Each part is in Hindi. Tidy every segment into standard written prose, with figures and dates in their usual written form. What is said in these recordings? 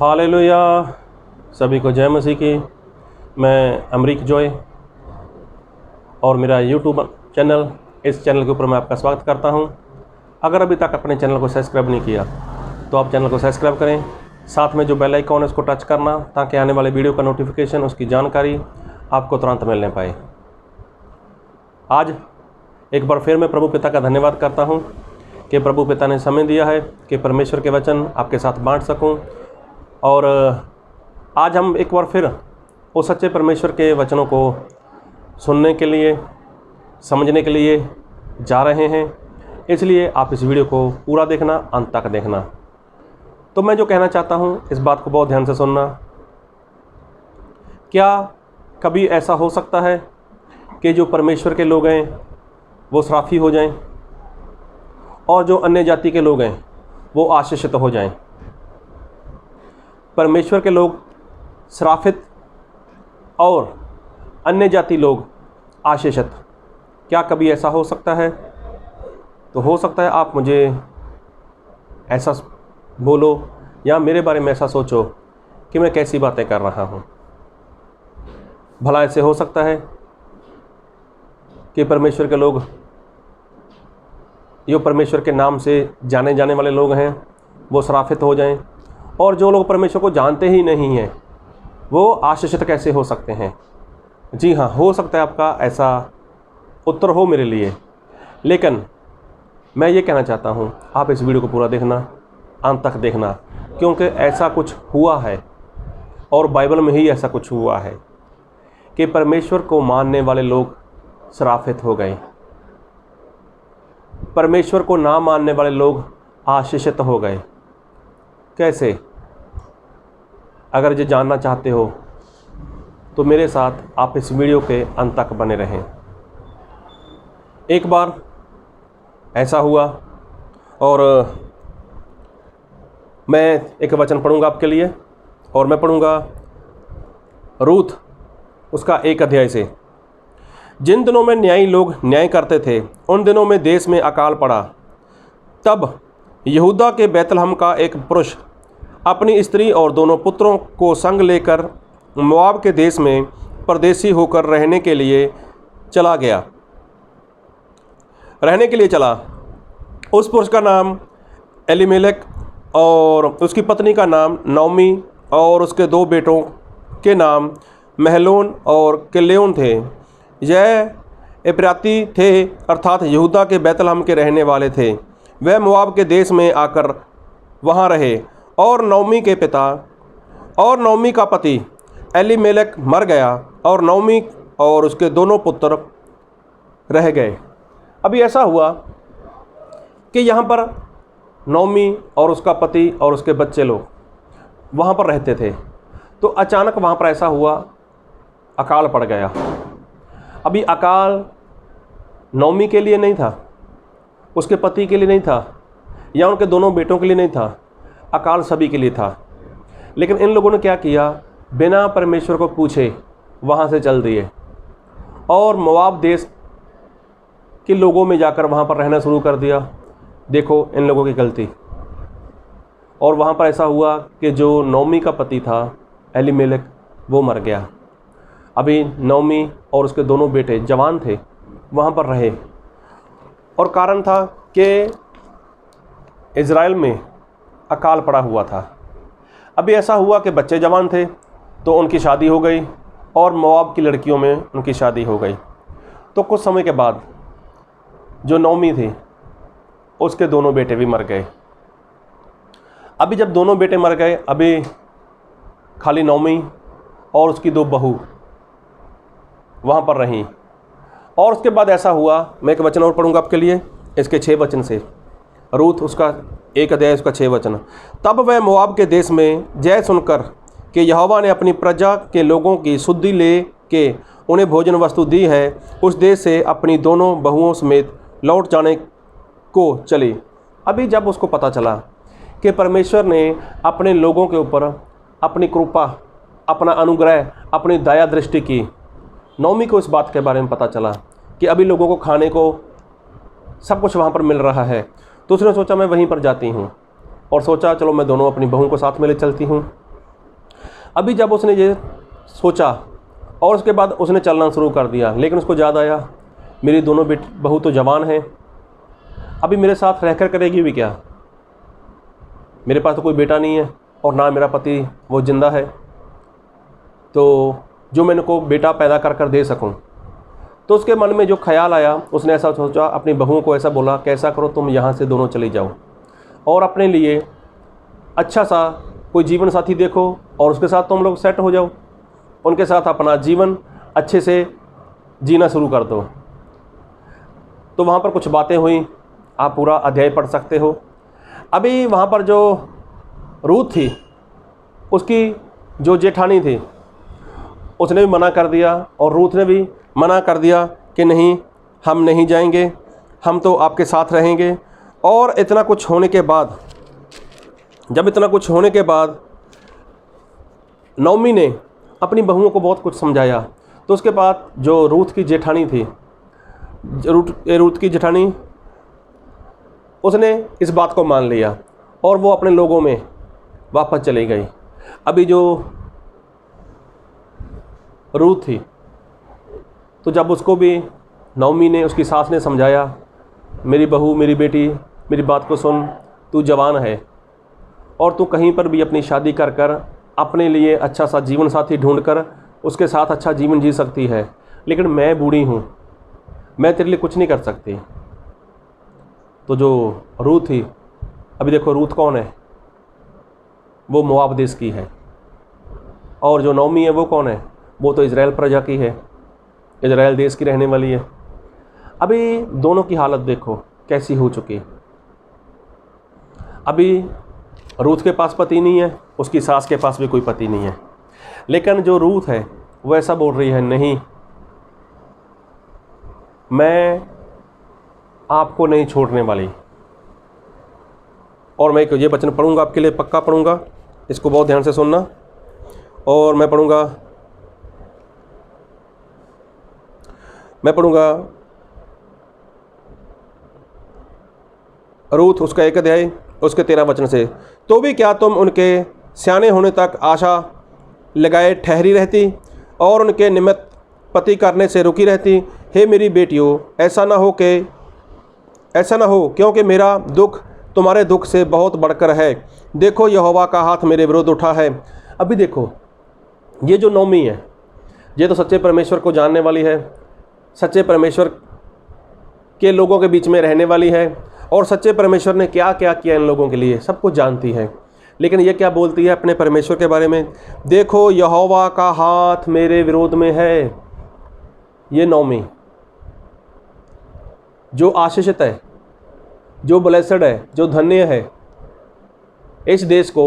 हालेलुया। सभी को जय मसीह की। मैं अमरीक जॉय और मेरा यूट्यूब चैनल, इस चैनल के ऊपर मैं आपका स्वागत करता हूं। अगर अभी तक अपने चैनल को सब्सक्राइब नहीं किया तो आप चैनल को सब्सक्राइब करें। साथ में जो बेल आइकॉन है उसको टच करना, ताकि आने वाले वीडियो का नोटिफिकेशन, उसकी जानकारी आपको तुरंत मिलने पाए। आज एक बार फिर मैं प्रभु पिता का धन्यवाद करता हूं कि प्रभु पिता ने समय दिया है कि परमेश्वर के वचन आपके साथ बांट सकूं। और आज हम एक बार फिर उस सच्चे परमेश्वर के वचनों को सुनने के लिए, समझने के लिए जा रहे हैं। इसलिए आप इस वीडियो को पूरा देखना, अंत तक देखना। तो मैं जो कहना चाहता हूँ, इस बात को बहुत ध्यान से सुनना। क्या कभी ऐसा हो सकता है कि जो परमेश्वर के लोग हैं वो श्राफी हो जाएं और जो अन्य जाति के लोग हैं वो आशीषित हो जाएं? परमेश्वर के लोग श्राफित और अन्य जाति लोग आशीषित, क्या कभी ऐसा हो सकता है? तो हो सकता है आप मुझे ऐसा बोलो या मेरे बारे में ऐसा सोचो कि मैं कैसी बातें कर रहा हूँ। भला ऐसे हो सकता है कि परमेश्वर के लोग, जो परमेश्वर के नाम से जाने जाने वाले लोग हैं, वो श्राफित हो जाएं, और जो लोग परमेश्वर को जानते ही नहीं हैं वो आशीषित कैसे हो सकते हैं? जी हाँ, हो सकता है आपका ऐसा उत्तर हो मेरे लिए। लेकिन मैं ये कहना चाहता हूँ, आप इस वीडियो को पूरा देखना, अंत तक देखना, क्योंकि ऐसा कुछ हुआ है और बाइबल में ही ऐसा कुछ हुआ है कि परमेश्वर को मानने वाले लोग श्राफित हो गए, परमेश्वर को ना मानने वाले लोग आशीषित हो गए। कैसे? अगर ये जानना चाहते हो तो मेरे साथ आप इस वीडियो के अंत तक बने रहें। एक बार ऐसा हुआ, और मैं एक वचन पढ़ूंगा आपके लिए, और मैं पढ़ूंगा रूथ उसका 1 अध्याय से। जिन दिनों में न्यायी लोग न्याय करते थे, उन दिनों में देश में अकाल पड़ा। तब यहूदा के बैतलहम का एक पुरुष अपनी स्त्री और दोनों पुत्रों को संग लेकर मोआब के देश में परदेसी होकर रहने के लिए चला। उस पुरुष का नाम एलीमेलेक और उसकी पत्नी का नाम नौमी और उसके 2 बेटों के नाम महलोन और किल्योन थे। यह एप्राती थे, अर्थात यहूदा के बैतलहम के रहने वाले थे। वह मोआब के देश में आकर वहाँ रहे, और नौमी का पति एलीमेलेक मर गया, और नौमी और उसके दोनों पुत्र रह गए। अभी ऐसा हुआ कि यहाँ पर नौमी और उसका पति और उसके बच्चे लोग वहाँ पर रहते थे। तो अचानक वहाँ पर ऐसा हुआ, अकाल पड़ गया। अभी अकाल नौमी के लिए नहीं था, उसके पति के लिए नहीं था, या उनके दोनों बेटों के लिए नहीं था, अकाल सभी के लिए था। लेकिन इन लोगों ने क्या किया? बिना परमेश्वर को पूछे वहाँ से चल दिए और मोआब देश के लोगों में जाकर वहाँ पर रहना शुरू कर दिया। देखो इन लोगों की गलती। और वहाँ पर ऐसा हुआ कि जो नौमी का पति था एलीमेलेक, वो मर गया। अभी नौमी और उसके दोनों बेटे जवान थे, वहाँ पर रहे, और कारण था कि इज़राइल में अकाल पड़ा हुआ था। अभी ऐसा हुआ कि बच्चे जवान थे तो उनकी शादी हो गई, और मोआब की लड़कियों में उनकी शादी हो गई। तो कुछ समय के बाद जो नौमी थी उसके दोनों बेटे भी मर गए। अभी जब दोनों बेटे मर गए, अभी खाली नौमी और उसकी 2 बहू वहाँ पर रहीं। और उसके बाद ऐसा हुआ, मैं एक वचन और पढ़ूंगा आपके लिए, इसके 6 वचन से। रूथ उसका 1 अध्याय उसका 6 वचन। तब वह मोआब के देश में जय सुनकर कि यहोवा ने अपनी प्रजा के लोगों की शुद्धि ले के उन्हें भोजन वस्तु दी है, उस देश से अपनी दोनों बहुओं समेत लौट जाने को चली। अभी जब उसको पता चला कि परमेश्वर ने अपने लोगों के ऊपर अपनी कृपा, अपना अनुग्रह, अपनी दया दृष्टि की, नौमी को इस बात के बारे में पता चला कि अभी लोगों को खाने को सब कुछ वहाँ पर मिल रहा है, तो उसने सोचा मैं वहीं पर जाती हूँ, और सोचा चलो मैं दोनों अपनी बहू को साथ में ले चलती हूँ। अभी जब उसने ये सोचा और उसके बाद उसने चलना शुरू कर दिया, लेकिन उसको याद आया मेरी दोनों बहू तो जवान हैं, अभी मेरे साथ रहकर करेगी भी क्या? मेरे पास तो कोई बेटा नहीं है और ना मेरा पति वो ज़िंदा है, तो जो मैंने को बेटा पैदा कर कर दे सकूं। तो उसके मन में जो ख्याल आया, उसने ऐसा सोचा, अपनी बहुओं को ऐसा बोला, कैसा करो तुम यहाँ से दोनों चली जाओ और अपने लिए अच्छा सा कोई जीवन साथी देखो और उसके साथ तुम लोग सेट हो जाओ, उनके साथ अपना जीवन अच्छे से जीना शुरू कर दो। तो वहाँ पर कुछ बातें हुई, आप पूरा अध्याय पढ़ सकते हो। अभी वहाँ पर जो रूथ थी, उसकी जो जेठानी थी, उसने भी मना कर दिया और रूथ ने भी मना कर दिया कि नहीं, हम नहीं जाएंगे, हम तो आपके साथ रहेंगे। और इतना कुछ होने के बाद, जब इतना कुछ होने के बाद नौमी ने अपनी बहुओं को बहुत कुछ समझाया, तो उसके बाद जो रूथ की जेठानी थी, रूथ की जेठानी, उसने इस बात को मान लिया और वो अपने लोगों में वापस चली गई। अभी जो रूथ थी, तो जब उसको भी नौमी ने, उसकी सास ने समझाया, मेरी बहू, मेरी बेटी, मेरी बात को सुन, तू जवान है और तू कहीं पर भी अपनी शादी कर कर अपने लिए अच्छा सा जीवन साथी ढूंढ कर उसके साथ अच्छा जीवन जी सकती है, लेकिन मैं बूढ़ी हूँ, मैं तेरे लिए कुछ नहीं कर सकती। तो जो रूथ थी, अभी देखो रूथ कौन है? वो मोआब देश की है। और जो नौमी है वो कौन है? वो तो इज़राइल प्रजा की है, इज़राइल देश की रहने वाली है। अभी दोनों की हालत देखो कैसी हो चुकी। अभी रूथ के पास पति नहीं है, उसकी सास के पास भी कोई पति नहीं है, लेकिन जो रूथ है वो ऐसा बोल रही है, नहीं, मैं आपको नहीं छोड़ने वाली। और मैं ये वचन पढ़ूंगा आपके लिए, पक्का पढ़ूंगा, इसको बहुत ध्यान से सुनना। और मैं पढ़ूंगा रूथ उसका 1 अध्याय उसके 13 वचन से। तो भी क्या तुम उनके स्याने होने तक आशा लगाए ठहरी रहती और उनके निमित्त पति करने से रुकी रहती? हे मेरी बेटियों, ऐसा ना हो क्योंकि मेरा दुख तुम्हारे दुख से बहुत बढ़कर है। देखो यहोवा का हाथ मेरे विरुद्ध उठा है। अभी देखो, ये जो नौमी है, ये तो सच्चे परमेश्वर को जानने वाली है, सच्चे परमेश्वर के लोगों के बीच में रहने वाली है और सच्चे परमेश्वर ने क्या क्या किया इन लोगों के लिए सब कुछ जानती है। लेकिन ये क्या बोलती है अपने परमेश्वर के बारे में? देखो यहोवा का हाथ मेरे विरोध में है। ये नौमी जो आशीषित है, जो ब्लेसड है, जो धन्य है, इस देश को,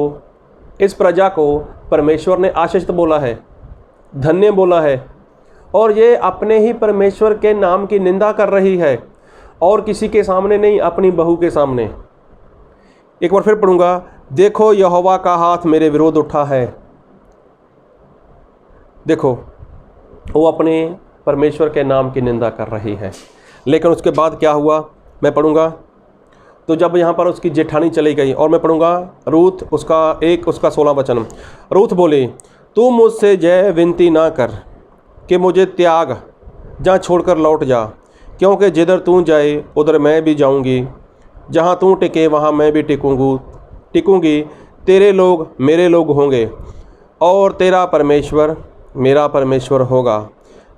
इस प्रजा को परमेश्वर ने आशीषित बोला है, धन्य बोला है, और ये अपने ही परमेश्वर के नाम की निंदा कर रही है और किसी के सामने नहीं, अपनी बहू के सामने। एक बार फिर पढ़ूंगा, देखो यहोवा का हाथ मेरे विरोध उठा है। देखो वो अपने परमेश्वर के नाम की निंदा कर रही है। लेकिन उसके बाद क्या हुआ, मैं पढ़ूंगा। तो जब यहाँ पर उसकी जेठानी चली गई, और मैं पढ़ूंगा रूथ उसका 16 वचन। रूथ बोली, तू मुझसे जय विनती ना कर कि मुझे त्याग, जहाँ छोड़कर लौट जा, क्योंकि जिधर तू जाए उधर मैं भी जाऊंगी, जहाँ तू टिके वहाँ मैं भी टिकूंगी। तेरे लोग मेरे लोग होंगे और तेरा परमेश्वर मेरा परमेश्वर होगा।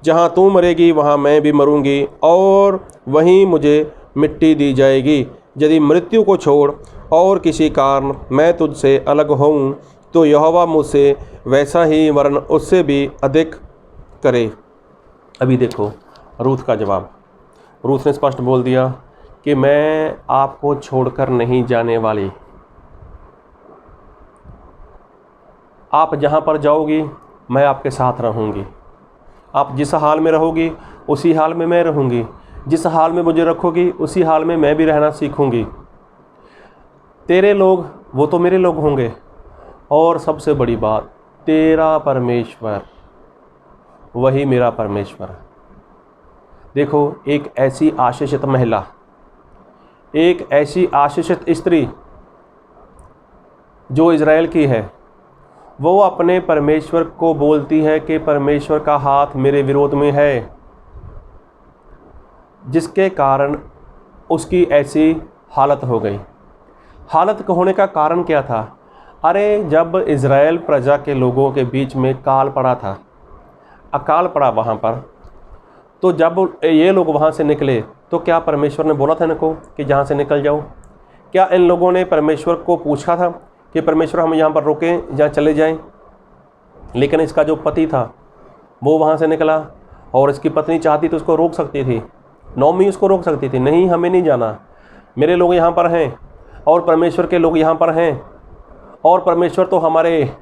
जहाँ तू मरेगी वहाँ मैं भी मरूंगी और वहीं मुझे मिट्टी दी जाएगी। यदि मृत्यु को छोड़ और किसी कारण मैं तुझसे अलग होऊं, तो यहोवा मुझसे वैसा ही वरन उससे भी अधिक करे। अभी देखो रूथ का जवाब। रूथ ने स्पष्ट बोल दिया कि मैं आपको छोड़कर नहीं जाने वाली। आप जहाँ पर जाओगी मैं आपके साथ रहूँगी। आप जिस हाल में रहोगी उसी हाल में मैं रहूँगी। जिस हाल में मुझे रखोगी उसी हाल में मैं भी रहना सीखूँगी। तेरे लोग वो तो मेरे लोग होंगे, और सबसे बड़ी बात, तेरा परमेश्वर वही मेरा परमेश्वर है। देखो, एक ऐसी आशीषित महिला, एक ऐसी आशीषित स्त्री जो इज़राइल की है, वो अपने परमेश्वर को बोलती है कि परमेश्वर का हाथ मेरे विरोध में है, जिसके कारण उसकी ऐसी हालत हो गई। हालत होने का कारण क्या था? अरे जब इज़राइल प्रजा के लोगों के बीच में काल पड़ा था, अकाल पड़ा वहाँ पर, तो जब ये लोग वहाँ से निकले तो क्या परमेश्वर ने बोला था इनको कि जहाँ से निकल जाओ? क्या इन लोगों ने परमेश्वर को पूछा था कि परमेश्वर हम यहाँ पर रुकें या चले जाएं? लेकिन इसका जो पति था वो वहाँ से निकला, और इसकी पत्नी चाहती तो उसको रोक सकती थी, नौमी उसको रोक सकती थी, नहीं हमें नहीं जाना, मेरे लोग यहाँ पर हैं और परमेश्वर के लोग यहाँ पर हैं, और परमेश्वर तो हमारे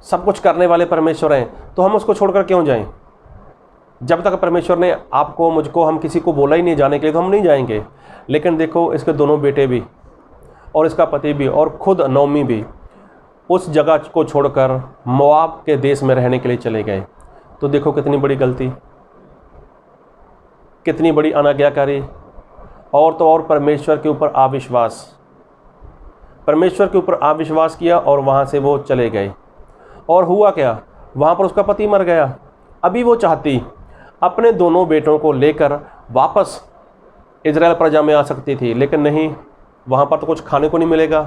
सब कुछ करने वाले परमेश्वर हैं, तो हम उसको छोड़कर क्यों जाएं? जब तक परमेश्वर ने आपको मुझको हम किसी को बोला ही नहीं जाने के लिए तो हम नहीं जाएंगे। लेकिन देखो इसके दोनों बेटे भी और इसका पति भी और खुद नौमी भी उस जगह को छोड़कर मोआब के देश में रहने के लिए चले गए। तो देखो कितनी बड़ी गलती, कितनी बड़ी अनाज्ञाकारी, और तो और परमेश्वर के ऊपर अविश्वास, परमेश्वर के ऊपर अविश्वास किया और वहाँ से वो चले गए। और हुआ क्या? वहाँ पर उसका पति मर गया। अभी वो चाहती अपने दोनों बेटों को लेकर वापस इज़राइल प्रजा में आ सकती थी, लेकिन नहीं, वहाँ पर तो कुछ खाने को नहीं मिलेगा,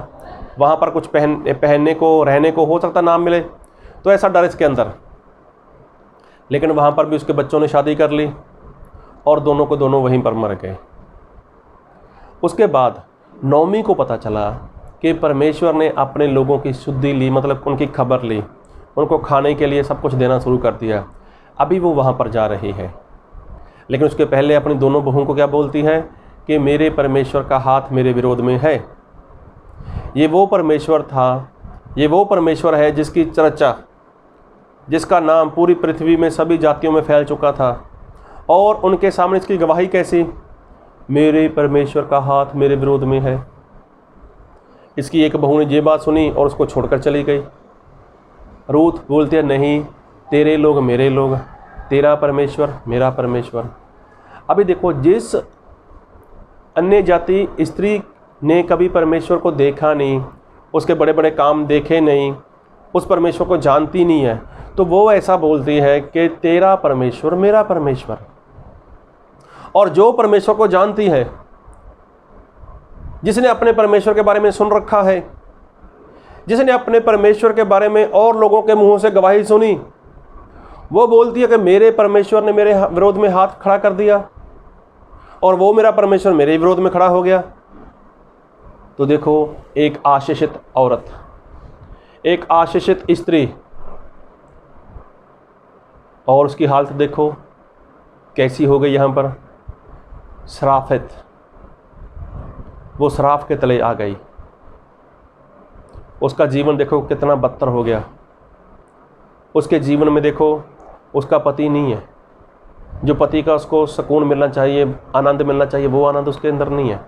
वहाँ पर कुछ पहनने को, रहने को हो सकता ना मिले, तो ऐसा डर इसके अंदर। लेकिन वहाँ पर भी उसके बच्चों ने शादी कर ली और दोनों को दोनों वहीं पर मर गए। उसके बाद नौमी को पता चला कि परमेश्वर ने अपने लोगों की शुद्धि ली, मतलब उनकी खबर ली, उनको खाने के लिए सब कुछ देना शुरू कर दिया। अभी वो वहाँ पर जा रही है, लेकिन उसके पहले अपनी दोनों बहू को क्या बोलती है कि मेरे परमेश्वर का हाथ मेरे विरोध में है। ये वो परमेश्वर था, ये वो परमेश्वर है जिसकी चर्चा, जिसका नाम पूरी पृथ्वी में सभी जातियों में फैल चुका था, और उनके सामने इसकी गवाही कैसी? मेरे परमेश्वर का हाथ मेरे विरोध में है। इसकी एक बहू ने ये बात सुनी और उसको छोड़कर चली गई। रूथ बोलती है नहीं, तेरे लोग मेरे लोग, तेरा परमेश्वर मेरा परमेश्वर। अभी देखो, जिस अन्य जाति स्त्री ने कभी परमेश्वर को देखा नहीं, उसके बड़े बड़े काम देखे नहीं, उस परमेश्वर को जानती नहीं है, तो वो ऐसा बोलती है कि तेरा परमेश्वर मेरा परमेश्वर। और जो परमेश्वर को जानती है, जिसने अपने परमेश्वर के बारे में सुन रखा है, जिसने अपने परमेश्वर के बारे में और लोगों के मुंहों से गवाही सुनी, वो बोलती है कि मेरे परमेश्वर ने मेरे विरोध में हाथ खड़ा कर दिया और वो मेरा परमेश्वर मेरे विरोध में खड़ा हो गया। तो देखो, एक आशीषित औरत, एक आशीषित स्त्री, और उसकी हालत देखो कैसी हो गई। यहाँ पर श्रापित, वो श्राप के तले आ गई। उसका जीवन देखो कितना बदतर हो गया। उसके जीवन में देखो उसका पति नहीं है, जो पति का उसको सुकून मिलना चाहिए, आनंद मिलना चाहिए, वो आनंद उसके अंदर नहीं है।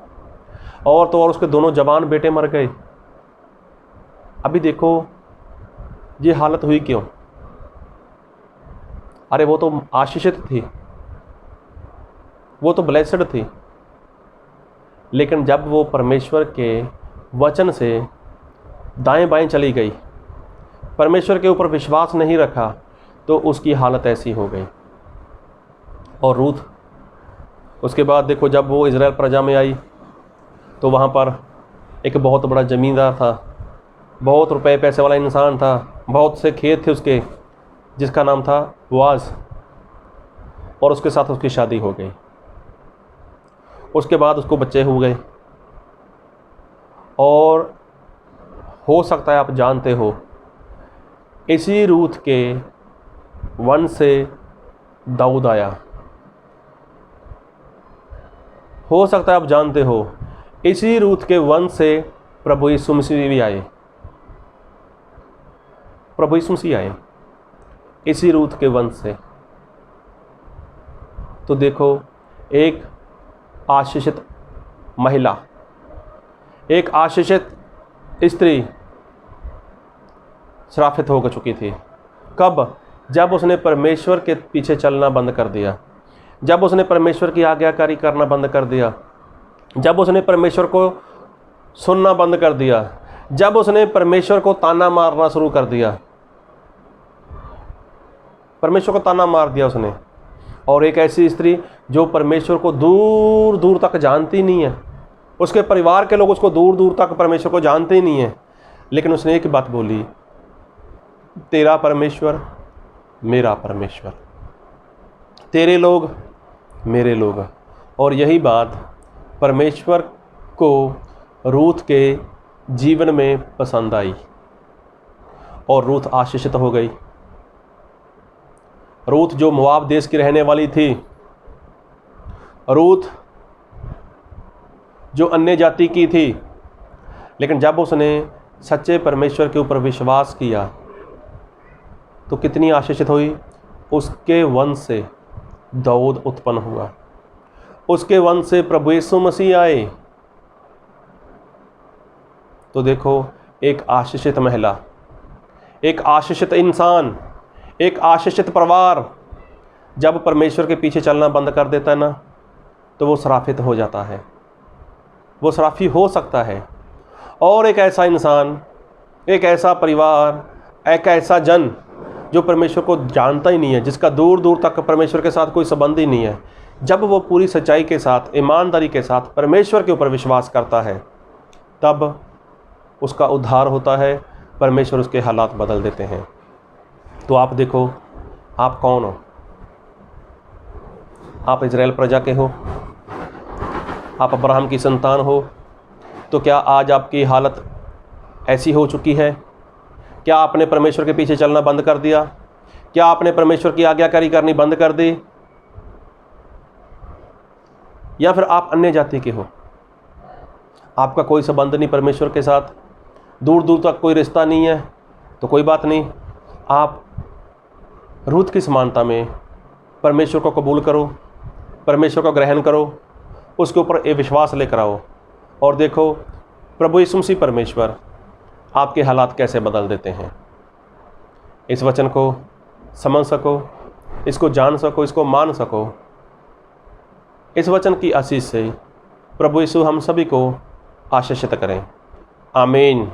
और तो और उसके दोनों जवान बेटे मर गए। अभी देखो ये हालत हुई क्यों? अरे वो तो आशीषित थी, वो तो ब्लेस्ड थी, लेकिन जब वो परमेश्वर के वचन से दाएं बाएं चली गई, परमेश्वर के ऊपर विश्वास नहीं रखा, तो उसकी हालत ऐसी हो गई। और रूथ, उसके बाद देखो जब वो इज़राइल प्रजा में आई तो वहाँ पर एक बहुत बड़ा ज़मींदार था, बहुत रुपए पैसे वाला इंसान था, बहुत से खेत थे उसके, जिसका नाम था बोआज, और उसके साथ उसकी शादी हो गई। उसके बाद उसको बच्चे हो गए, और हो सकता है आप जानते हो इसी रूथ के वंश से दाऊद आया। हो सकता है आप जानते हो इसी रूथ के वंश से प्रभु यीशु मसीह भी आए। प्रभु यीशु मसीह आए इसी रूथ के वंश से। तो देखो, एक आशीषित महिला, एक आशीषित स्त्री श्रापित हो चुकी थी। कब? जब उसने परमेश्वर के पीछे चलना बंद कर दिया, जब उसने परमेश्वर की आज्ञाकारी करना बंद कर दिया, जब उसने परमेश्वर को सुनना बंद कर दिया, जब उसने परमेश्वर को ताना मारना शुरू कर दिया, परमेश्वर को ताना मार दिया उसने, और एक ऐसी स्त्री जो परमेश्वर को दूर दूर तक जानती नहीं है, उसके परिवार के लोग उसको दूर दूर तक परमेश्वर को जानते ही नहीं है, लेकिन उसने एक बात बोली, तेरा परमेश्वर मेरा परमेश्वर, तेरे लोग मेरे लोग। और यही बात परमेश्वर को रूथ के जीवन में पसंद आई और रूथ आशीषित हो गई। रूथ जो मोआब देश की रहने वाली थी, रूथ जो अन्य जाति की थी, लेकिन जब उसने सच्चे परमेश्वर के ऊपर विश्वास किया तो कितनी आशीषित हुई। उसके वंश से दाऊद उत्पन्न हुआ, उसके वंश से प्रभु यीशु मसीह आए। तो देखो, एक आशीषित महिला, एक आशीषित इंसान, एक आशीषित परिवार जब परमेश्वर के पीछे चलना बंद कर देता है ना, तो वो श्रापित हो जाता है, वो श्रापी हो सकता है। और एक ऐसा इंसान, एक ऐसा परिवार, एक ऐसा जन जो परमेश्वर को जानता ही नहीं है, जिसका दूर दूर तक परमेश्वर के साथ कोई संबंध ही नहीं है, जब वो पूरी सच्चाई के साथ, ईमानदारी के साथ परमेश्वर के ऊपर विश्वास करता है, तब उसका उद्धार होता है, परमेश्वर उसके हालात बदल देते हैं। तो आप देखो, आप कौन हो? आप इजराइल प्रजा के हो, आप अब्राहम की संतान हो। तो क्या आज आपकी हालत ऐसी हो चुकी है? क्या आपने परमेश्वर के पीछे चलना बंद कर दिया? क्या आपने परमेश्वर की आज्ञाकारी करनी बंद कर दी? या फिर आप अन्य जाति के हो, आपका कोई संबंध नहीं परमेश्वर के साथ, दूर दूर तक कोई रिश्ता नहीं है? तो कोई बात नहीं, आप रूथ की समानता में परमेश्वर को कबूल करो, परमेश्वर को ग्रहण करो, उसके ऊपर ये विश्वास लेकर आओ, और देखो प्रभु यीशु मसीह परमेश्वर आपके हालात कैसे बदल देते हैं। इस वचन को समझ सको, इसको जान सको, इसको मान सको। इस वचन की आशीष से प्रभु यीशु हम सभी को आशीषित करें। आमीन।